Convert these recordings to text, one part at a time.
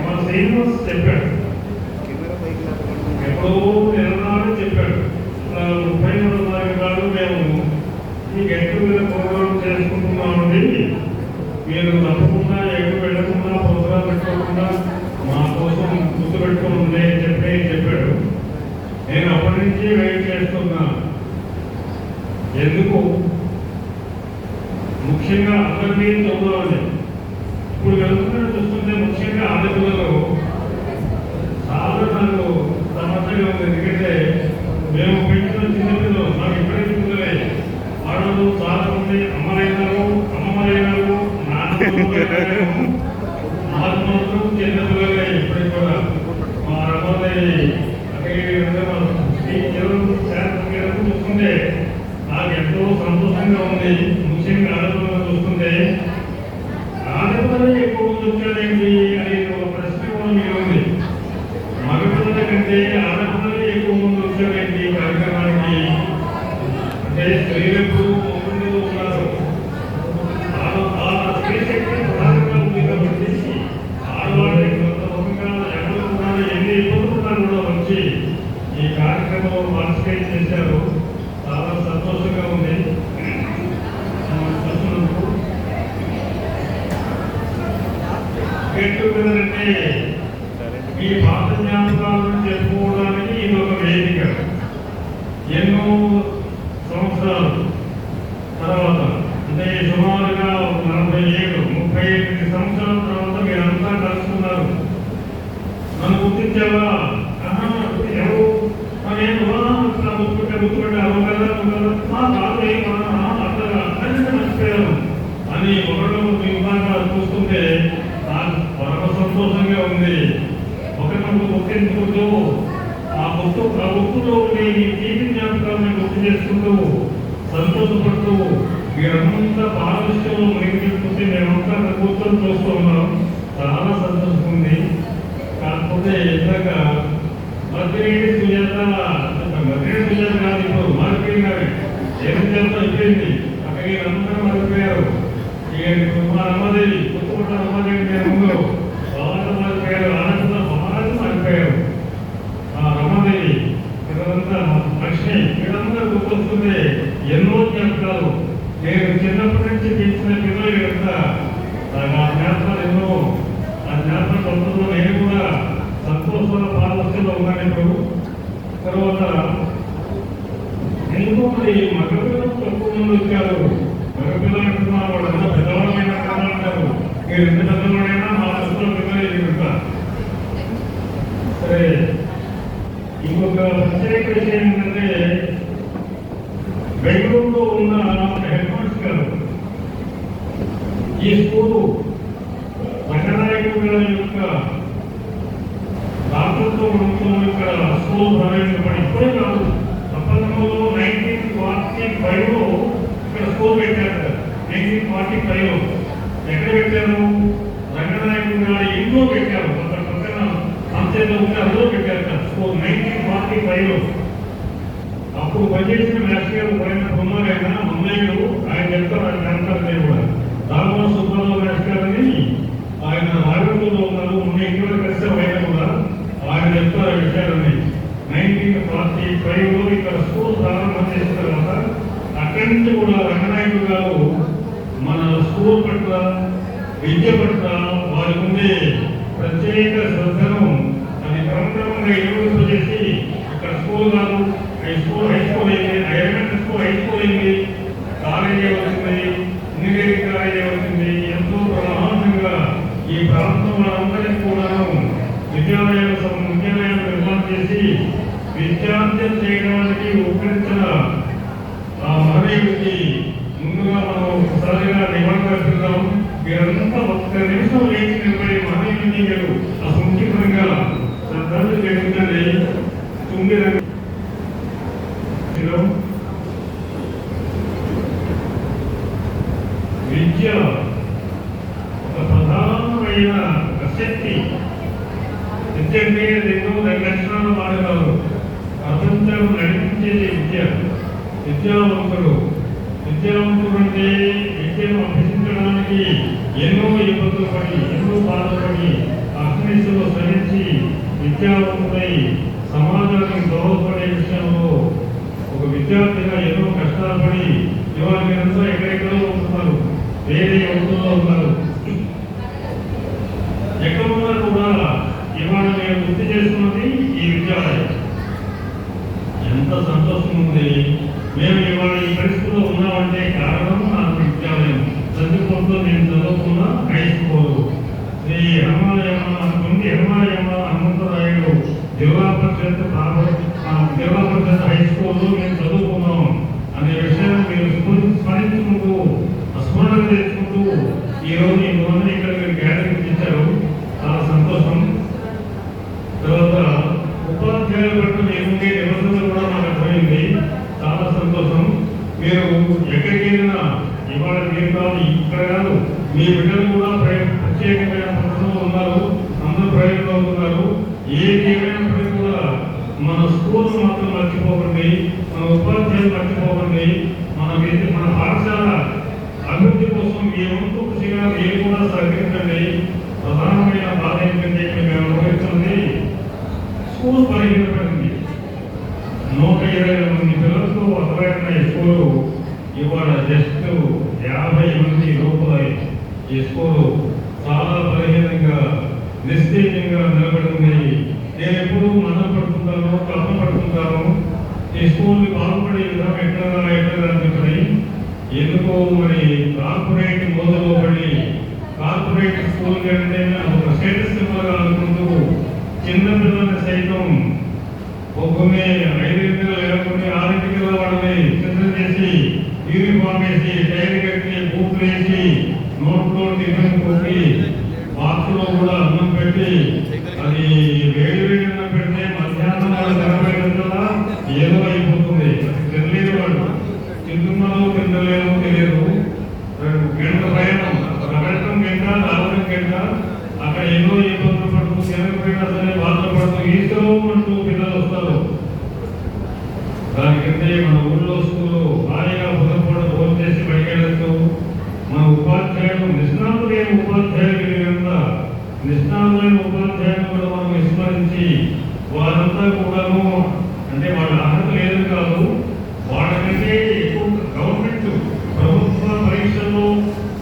మా శ్రీనివాస్ చెప్పాడు, ఎప్పుడో నిలనాడు చెప్పాడు, 33వ తారీఖు మేము ఈ గెట్టు మీద ప్రోగ్రాం చేసుకుంటున్నామండి, మీరు తప్పకుండా ఎటు వెళ్ళకుండా ప్రోగ్రాం పెట్టుకోకుండా మా కోసం గుర్తు పెట్టుకోండి అని చెప్పాడు. నేను అప్పటి నుంచి వెయిట్ చేస్తున్నా. ఎందుకు ముఖ్యంగా అందరినీ చూడాలని ఇప్పుడు వెళ్తున్నట్టు చూస్తుంటే ముఖ్యంగా ఆడపిల్లలు చాలా నాకు సమస్యగా ఉంది. ఎందుకంటే మేము పెంచిన చిన్నపిల్లలు నాకు ఇప్పటికీ పిల్లలే ఆడలు చాలా మంది అమ్మలైనారు, అమ్మమ్మలైనారు, నాన్నలు ఆత్మలు చిన్నపిల్లలే ఇప్పటికి కూడా. మా రమ్మది చూస్తుంటే నాకు ఎంతో సంతోషంగా ఉంది. ముఖ్యంగా ఆడపిల్లలు చూస్తుంటే ఆడపిల్లలే ఎక్కువ మంది వచ్చారేంటి అని ఒక ప్రశ్న కూడా మీరు ఉంది. మగపిల్లల కంటే ఆడపిల్లలే ఎక్కువ మంది వచ్చారేంటి కార్యక్రమానికి అంటే స్త్రీలకు ముందు ఉన్నారు. స్త్రీ శక్తి ప్రధానంగా ఉంది కాబట్టి ఆడవాళ్ళకి కొంతమందిగా ఎవరు ఉన్నారు, ఎన్ని ఇబ్బందులు ఉన్నారు కూడా వచ్చి ఈ కార్యక్రమంలో పార్టిసిపేట్ చేశారు. చాలా సంతోషంగా ఉంది. అంటే ఈ పాత జ్ఞాపకాలను చెప్పుకోవడానికి ఇది ఒక వేదిక. ఎన్నో సంవత్సరాలు తర్వాత అంటే సుమారుగా 37-38 సంవత్సరాల తర్వాత మీరంతా కలుసుకున్నారు. నన్ను గుర్తించావా? ఎవరు గుర్తుపెట్టే మర్చిపోయాను అని ఒకరు విభాగా చూస్తుంటే నాకు పరమ సంతోషంగా ఉంది. ఒకరినొకరు గుర్తించుకుంటూ ఆ గుర్తులో ఈ తీపి జ్ఞాపకాలను గుర్తు చేసుకుంటూ సంతోషపడుతూ మీరంతా పారదర్శకంలో మునిగిపోతే మేమంతా కూర్చొని చూస్తూ ఉన్నాం. చాలా సంతోషం ఉంది. కాకపోతే ఇందాక మధ్యరేడి సుజాత కాదు, ఇప్పుడు మారిపోయినారు. ఏం చేస్తా అయిపోయింది. అక్కడికి అందరూ మారిపోయారు. మా రమ్మదేవి కొత్తపట్ల రమ్మదేవి నేను ముందు బాగా మారిపోయారు. ఆనంద బాగా మారిపోయారు. ఆ రమ్మదేవి ఇదంతా లక్ష్మి వీళ్ళందరూ గుర్తొస్తుంది. ఎన్నో జ్ఞాపకాలు నేను చిన్నప్పటి నుంచి పెంచిన పిల్లలు ఇదంతా ఆ జ్ఞాపకాలు ఎన్నో. ఆ జ్ఞాపకం సంతోషంలో నేను కూడా సంతోషంలో పారదర్శంలో ఉన్నాను. ఇప్పుడు తర్వాత ఎందుకో మరి మగపిల్లలు తక్కువ మంది వచ్చారు. మగపిల్లలు అంటున్నారు, వాళ్ళంతా పెద్దవాళ్ళైనా అంటారు. మీరు ఎంత పెద్దవాళ్ళైనా మా దశలో పిల్లలు ఉంటారు. సరే, ఇంకొక ప్రత్యేక విషయం ఏంటంటే బెంగళూరులో ఉన్న హెడ్ మాస్టర్ గారు ఈ స్కూలు రంగనాయకుడు గారి యొక్క రాష్ట్రంతో ప్రభుత్వం ఇక్కడ స్కూల్ ప్రవేశపడి ఇప్పుడే కాదు, 1945లో ఇక్కడ స్కూల్ పెట్టారు. 1945లో ఎక్కడ పెట్టారు? రంగనాయకుడు గారి ఇంట్లో పెట్టారు. పక్కన అంతేలో ఉంటే అందులో పెట్టారు స్కూల్ 1945లో. అప్పుడు పనిచేసిన మాస్టర్ గారు పైన బొమ్మలైనా ముందేళ్ళు ఆయన చెప్తారు. ఆయన అంటారు కూడా రాఘవ సుబ్బారావు మాస్టర్ గారిని ఆయన రాఘవంలో ఉన్నారు. మొన్న ఇంట్లో కలిసి ఆయన కూడా ఆయన చెప్తారు ఆ విషయాలని. 1945లో ఇక్కడ స్కూల్ ప్రారంభం చేసిన తర్వాత అక్కడి నుంచి కూడా రంగనాయకుడు గారు మన స్కూల్ పట్ల, విద్య పట్ల వారికి ఉండే ప్రత్యేక శ్రద్ధను అది క్రమక్రమంగా ఎలుగుతూ చేసి ఇక్కడ స్కూల్ కాదు, హై స్కూల్ అయింది, ఎలిమెంటరీ స్కూల్ హై స్కూల్ అయింది, కాలేజీ వచ్చింది, ఇంజనీరింగ్ కాలేజీ వచ్చింది. ఎంతో ప్రధానంగా ఈ ప్రాంతం వాళ్ళందరికీ కూడాను విద్యాలయాలు నిర్మాణం చేసి విద్యార్థులు చేయడానికి ఉపకరించిన ఆ మహనీయుడికి ముందుగా మనం ఒకసారిగా నివాళులర్పిద్దాం. మీరంతా ఒక్క నిమిషం లేచి నిలబడి మహనీయుడిని మీరు అసంఖ్యంగా శ్రద్ధలు చేస్తుందండి. విద్య ఒక ప్రధానమైన శక్తి. విద్య అంటే ఎన్నో లక్షణాలు వాడగలరు. ప్రపంచం నడిపించేది విద్య. విద్యావంతుడు అంటే విద్యను అభ్యసించడానికి ఎన్నో ఇబ్బందులు పడి ఎన్నో బాధపడి అహర్నిశలు శ్రమించి విద్యావంతులై సమాజానికి దోహదపడే విషయంలో ఒక విద్యార్థిగా ఎన్నో కష్టాలు పడి ఇవాళ మీరంతా ఎక్కడెక్కడో ఉంటున్నారు, వేరే యువతుల్లో ఉన్నారు. ఎక్కడ ఉన్నా కూడా ఇవాళ మేము గుర్తు చేస్తున్నది ఈ విద్యాలయం. ఎంత సంతోషం ఉంది. మేము ఇవాళ ఈ పరిస్థితిలో ఉన్నామంటే కారణం నాకు విద్యాలయం. చదువుకుంటూ నేను చదువుకున్న హై స్కూల్ శ్రీ హనుమాయమ్మ హనుమంతరాయుడు జిల్లా పరిషత్ హై స్కూల్లో మేము చదువుకున్నాం అనే విషయాన్ని మీరు స్మరించుకుంటూ స్మరణ చేసుకుంటూ ఈరోజు ఇంతమంది ఇక్కడ మీరు గ్యాదరింగ్ ఇచ్చారు. చాలా సంతోషం. తర్వాత ఉపాధ్యాయుల పట్ల మీరుండే నిబంధనలు కూడా మాకు అర్థమైంది. చాలా సంతోషం. మీరు ఎక్కడికి వెళ్ళినా ఇవాళ మీరు కాదు, ఇక్కడ కాదు, మీ బిడ్డలు కూడా ప్రత్యేకమైన పద్ధతిలో ఉన్నారు, అందరూ ప్రయోజనం అవుతున్నారు. ఏది ఏమైనప్పటికీ కూడా మన స్కూల్ మాత్రం మర్చిపోకండి, మన ఉపాధ్యాయులు మర్చిపోకండి. మన పాఠశాల అభివృద్ధి కోసం మీ వంతు కృషిగా మీరు కూడా సహకరించండి. ప్రధానమైన బాధ ఏంటంటే మేము అనుభవిస్తుంది స్కూల్ పరిగణపడింది. 120 మంది పిల్లలతో అర్థమైన స్కూలు ఇవాళ జస్ట్ 50 మంది లోపల ఈ స్కూలు చాలా బలహీనంగా నిశ్చయంగా నిలబడింది. నేను ఎప్పుడు మనం పడుతుంటాను, కథ పడుతుంటాను. ఈ స్కూల్ని బాగుపడే విధానం ఎట్లా అనిపించని ఎందుకో మరి కార్పొరేట్ మోదలో పడి కార్పొరేట్ స్కూల్ కంటే ఒక స్టేటస్ సింబల్గా అనుకుంటూ చిన్న పిల్లల్ని సైతం పొద్దున్నే 5 లేకుండా 6 వాళ్ళని సిద్ధం చేసి యూనిఫామ్ వేసి టైర్ కట్టి బూట్లు వేసి నోట్లో టిఫిన్ కొట్టి బాక్స్లో కూడా అన్నం పెట్టి అది వేడి అన్నం పెడితే మధ్యాహ్నం వాళ్ళు 40 గంటల ఏదో అయిపోతుంది. తెలియదు వాళ్ళు తింటున్నారో తినలేదో తెలియదు. గంట ప్రయాణం, గంటం గంట 40 గంట అక్కడ ఎన్నో ఇబ్బందులు పడుతూ తినకపోయినా సరే బాధపడుతూ ఈతో అంటూ పిల్లలు వస్తారు. దానికంటే మన ఊళ్ళో స్కూలు భారీగా బుధపూట భోజనం చేసి బయటకెళ్ళచ్చు. మన ఉపాధ్యాయులు నిష్ణాతులైన ఉపాధ్యాయులు కూడా మనం విస్మరించి వారంతా కూడాను అంటే వాళ్ళ అర్హత లేదు కాదు, వాళ్ళకంటే ఎక్కువ గవర్నమెంట్ ప్రభుత్వ పరీక్షల్లో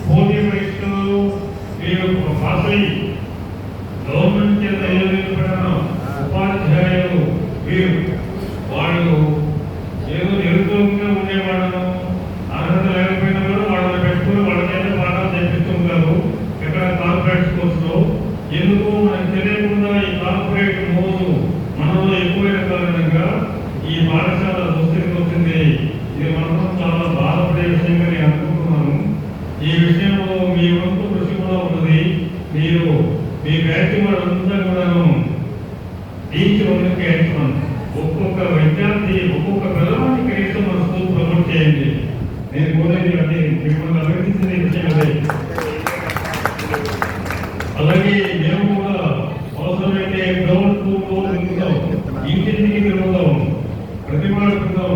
పోటీ పరీక్షల్లో వీరు పాస్ అయ్యి గవర్నమెంట్ చేత నిలబడిన ఉపాధ్యాయులు వీరు వాళ్ళు ఏదో నిరుద్యోగంగా ఉండేవాళ్ళను అర్హత లేకపోయినా కూడా వాళ్ళని పెట్టుకుని వాళ్ళ చేత పాఠాలు చేపిస్తుంటారు. ఎక్కడ కార్పొరేట్ స్కూల్స్ లో ఎందుకు మనకు తెలియకుండా ఈ కార్పొరేట్ మోజు మనలో ఎక్కువైన కారణంగా ఈ పాఠశాల దుస్థితికి వచ్చింది. ఇది మనం చాలా బాధపడే విషయంగా నేను అనుకుంటున్నాను. ఈ విషయంలో మీ వంతు కృషి కూడా ఉన్నది. మీరు మీ బ్యాచ్ వాళ్ళంతా కూడాను ఈచ్ వన్ ఒక్కొక్క విద్యార్థి ఒక్కొక్క పిల్లవాడిని కనీసం మన స్కూల్ ప్రమోట్ చేయండి. నేను కోరేది అదే, మిమ్మల్ని అభినందించే విషయం అదే. అలాగే మేము కూడా అవసరమైతే డోర్ టు డోర్ తిరుగుతాం, ఇంటింటికి తిరుగుతాం, ప్రతిమాడుకుందాం,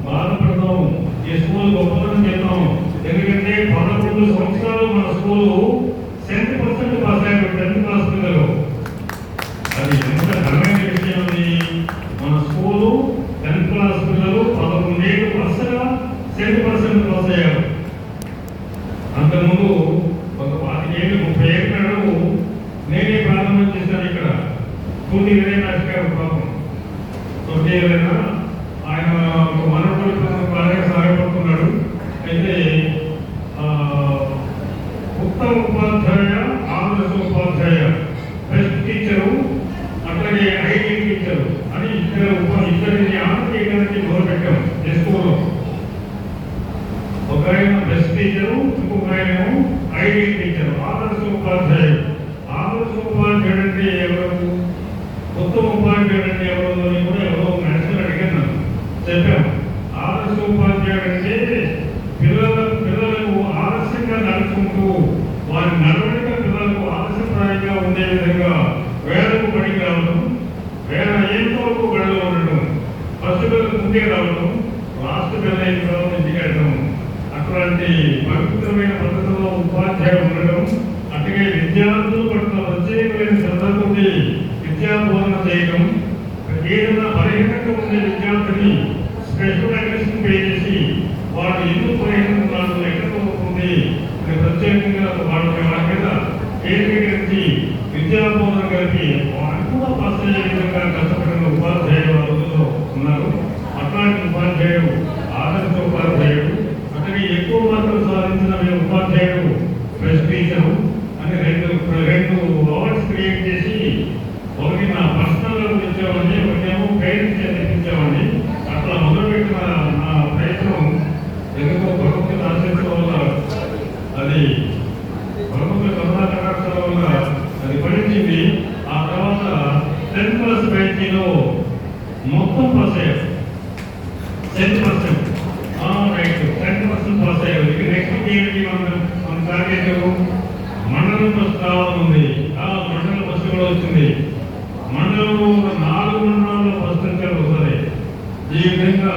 బాధపడదాం, ఈ స్కూల్ గొప్పతనం చేద్దాం. ఎందుకంటే 11 సంవత్సరాలు మన స్కూలు 10% పాస్ అయ్యారు 10th క్లాస్ పిల్లలు. అది ఎంత ఘనమైన విషయం. అది మన స్కూలు 10th క్లాస్ పిల్లలు 11 ఏళ్ళు వరుసగా 10% పాస్ అయ్యారు. అంతకుముందు ఒక 25 ఏళ్ళు 30 ఏళ్ళ నడువు నేనే ప్రారంభం చేశాను ఇక్కడ. తోటి ఏదైనా పాపం తోటి ఏదైనా ఆయన మనోడు బాగా సహాయపడుతున్నాడు. అయితే ఉత్తమ ఉపాధ్యాయ, ఆదర్శ ఉపాధ్యాయ, బెస్ట్ టీచరు, అట్లాగే ఐటీ టీచరు అని ఇద్దరిని ఆనంద చేయడానికి మొదలుపెట్టాం ఈ స్కూల్లో. ఒక ఆయన బెస్ట్ టీచరు, ఇంకొక ఆయన ఐటీ టీచరు, ఆదర్శ ఉపాధ్యాయుడు. ఆదర్శ ఉపాధ్యాయుడు అంటే ఎవరు, ఉత్తమ ఉపాధ్యాయుడు అంటే ఎవరు అని కూడా ఎవరో మ్యాథ్స్లో అడిగాను, చెప్పాము. ఆదర్శ ఉపాధ్యాయుడు అంటే పిల్లలకు ఆదర్శంగా నడుచుకుంటూ వారి నడవడిక పిల్లలకు ఆదర్శప్రాయంగా ఉండే విధంగా వేళకు బడికి రావడం, వేళ ఎంతో వరకు బడిలో ఉండడం, ఫస్ట్ పిల్లలకు ముందే రావడం, లాస్ట్ పిల్లల ఇంటికి వెళ్ళడం, అట్లాంటి అట్లాంటి పవిత్రమైన పద్ధతిలో ఉపాధ్యాయులు ఉండడం, అట్లాగే విద్యార్థుల పట్ల ప్రత్యేకమైన శ్రద్ధతో విద్యా బోధన చేయడం, ఏదైనా బలహీనంగా ఉండే విద్యార్థిని స్పెషల్ అటెన్షన్ పే చేసి వాళ్ళు ఎందుకు బలహీనంగా ఉన్నారు, ఎక్కడ ఉంది అని ప్రత్యేకంగా వాళ్ళ మీద కేంద్రీకరించి విద్యా బోధన కలిపి వాళ్ళు కూడా పాస్ అయ్యే విధంగా కష్టపడిన ఉపాధ్యాయులు ఆ రోజుల్లో ఉన్నారు. అట్లాంటి ఉపాధ్యాయుడు ఆదర్శ ఉపాధ్యాయుడు, అతనికి ఎక్కువ మార్కులు సాధించిన ఉపాధ్యాయుడు బెస్ట్ టీచరు అని రెండు అవార్డ్స్ క్రియేట్ చేసి, ఒకటి నా పర్సనల్ గా ఇచ్చేవాడిని, ఒకటేమో పేరెంట్స్ చేయించేవాడిని. అట్లా మొదలుపెట్టిన నా ప్రయత్నం ఎందుకో భగవంతుని ఆశించడం వల్ల అది భగవంతుని కరుణా కటాక్షాల వల్ల అది ఫలించింది. ఆ తర్వాత 10th క్లాస్ బ్యాచ్లో మొత్తం పాస్ అయ్యారు. 10% రైట్, 10% పాస్ అయ్యారు. ఇక నెక్స్ట్ ఏంటి మన టార్గెట్ మండలం బస్సు కావాలనుంది. మండల బస్సు కూడా వచ్చింది. మండలంలో 4 మండలాల్లో బస్సు వస్తుంది. ఈ విధంగా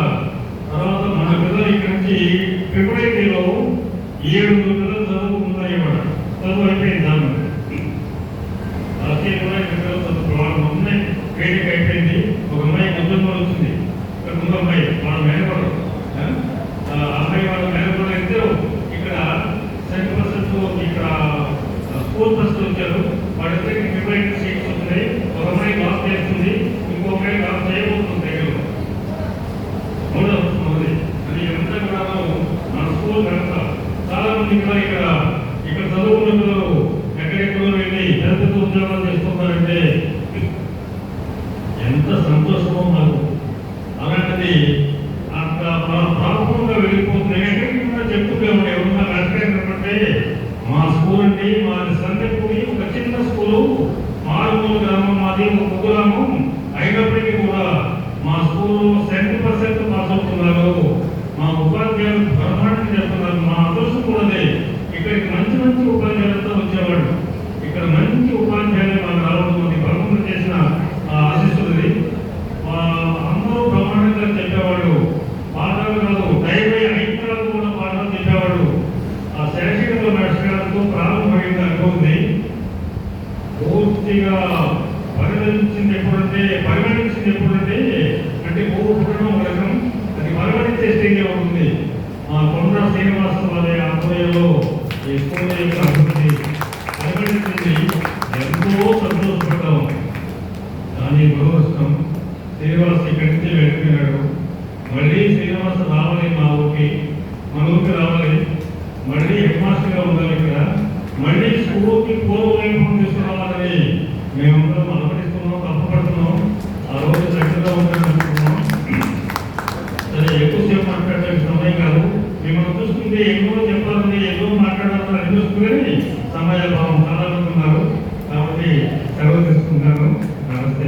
తర్వాత మన పిల్లలు ఇక్కడి నుంచి ఫిబ్రవరిలో 7 పిల్లలు చదువుకుంటాయి. ఇవాళ చదువు అయిపోయింది. దాని పిల్లలు చదువు వేదిక అయిపోయింది. ఒక అమ్మాయి ముద్దు వచ్చింది. ముందు అమ్మాయి వాళ్ళ మేనపడరు, అమ్మాయి వాళ్ళ మేనపడ ఇద్దరు ఇక్కడ 10% ఇక్కడ స్కూల్ బస్సులు వచ్చారు. వాళ్ళిద్దరికి ఫిబ్రవరి సీట్స్ వస్తున్నాయి. ఒక అమ్మాయి జాబ్ చేస్తుంది, ఇంకో అమ్మాయి జాబ్ చేయబోతుంది. దగ్గరలో మూడో వస్తుంది. అది ఎంత కూడా మన స్కూల్ కనుక చాలా మంది కూడా ఇక్కడ చదువుకున్న పిల్లలు ఎక్కడెక్కడో వెళ్ళి పెద్ద పెద్ద ఉద్యోగాలు చేస్తున్నారంటే ఎంత సంతోషమో నాకు. అలాంటిది అట్లా ప్రారంభంగా వెళ్ళిపోతుంది. ఎక్కడికి కూడా చెప్పుకోము. ఎవరున్నా రాజకీయంటే మా స్కూల్ అండి, మాది సందెపూడి, ఒక చిన్న స్కూలు, మారుమూల గ్రామం మాది, ఒక కుగ్రామం అయినప్పటికీ కూడా మా స్కూల్లో 70% పాస్ అవుతున్నారు. మా ఉపాధ్యాయులు బ్రహ్మాండం చేస్తున్నారు. మా అదృష్టం కూడా ఇక్కడికి మంచి మంచి ఉపాధ్యాయులతో వచ్చేవాడు. ఇక్కడ మంచి ఉపాధ్యాయులు మాకు రావడం అది భగవంతుడు చేసిన ఆశిస్తున్నది. అందరూ బ్రహ్మాండంగా చెప్పేవాడు. పాఠాలు కాదు, డైవై 5 తరాలు కూడా పాఠాలు చెప్పేవాడు. ఆ శైక్షణిక నష్టంతో ప్రారంభమైంది అనుకుంది. పూర్తిగా పరిగణించింది ఎప్పుడంటే అంటే ఊరు పుట్టడం ఒక రకం, అది పరిగణించే స్టేజ్ ఉంటుంది. కొండ శ్రీనివాస వారి ఆధ్వర్యంలో ఈ స్కూల్ యొక్క అభివృద్ధి పరిగణించింది. ఎంతో సంతోషపడ్డాము. కానీ దురదృష్టం, శ్రీనివాస్ ఇక్కడి నుంచి వెళ్ళిపోయినాడు. మళ్ళీ శ్రీనివాస్ రావాలి మా ఊరికి, మన ఊరికి రావాలి, మళ్ళీ హెడ్ మాస్టర్గా ఉండాలి ఇక్కడ, మళ్ళీ స్కూల్కి పూర్వవైపు తీసుకురావాలని మేమందరం అనుమతిస్తున్నాం, తప్పపడుతున్నాం. ఆ రోజు చక్కగా ఉండాలనుకుంటున్నాం. సరే, ఎక్కువసేపు మాట్లాడడానికి సమయం కాదు. మిమ్మల్ని చూసుకుంటే ఎన్నో చెప్పాలని, ఎన్నో మాట్లాడాలని అనిపిస్తుంది. సమయ భావం చాలా మంది ఉన్నారు కాబట్టి సెలవు తీసుకుంటాను. నమస్తే.